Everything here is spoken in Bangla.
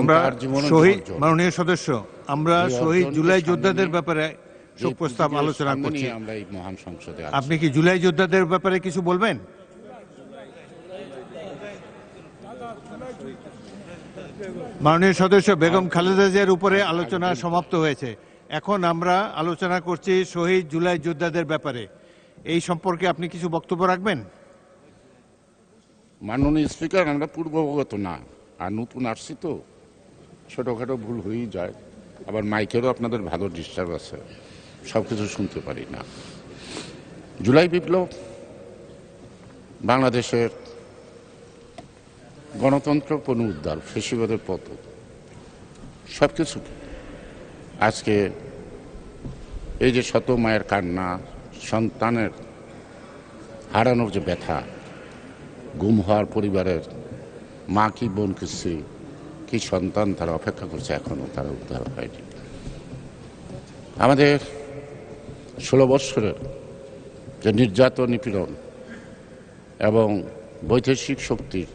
আমরা তার জীবনের শহীদ অর্জন। মাননীয় সদস্য, আমরা এই শহীদ অর্জনকে জুলাই সামনে যোদ্ধাদের নিয়ে ব্যাপারে শোক এই প্রস্তাব পুঁজিকে আলোচনা সামনে করছি। নিয়ে আমরা এই মহান সংসদে আপনি আছি। কি জুলাই যোদ্ধাদের ব্যাপারে কিছু বলবেন? মাননীয় সদস্য, বেগম খালেদা জিয়ার উপরে আলোচনা সমাপ্ত হয়েছে। এখন আমরা আলোচনা করছি শহীদ জুলাই যোদ্ধাদের ব্যাপারে। এই সম্পর্কে আপনি কিছু বক্তব্য রাখবেন? মাননীয় স্পিকার, আমরা পূর্ববগত না, আর নতুন আসছি তো ছোটোখাটো ভুল হয়েই যায়। আবার মাইকেরও আপনাদের ভালো ডিস্টার্ব আছে, সব কিছু শুনতে পারি না। জুলাই বিপ্লব বাংলাদেশের গণতন্ত্র পুনরুদ্ধার, ফ্যাসিবাদের পতন, সব কিছু। আজকে এই যে শত মায়ের কান্না, সন্তানের হারানোর যে ব্যথা, গুম হওয়ার পরিবারের মা কি বোন কি স্ত্রী কি সন্তান তারা অপেক্ষা করছে, এখনও তারা উদ্ধার হয়নি। আমাদের 16 বৎসরের যে নির্যাতন, নিপীড়ন এবং বৈদেশিক শক্তির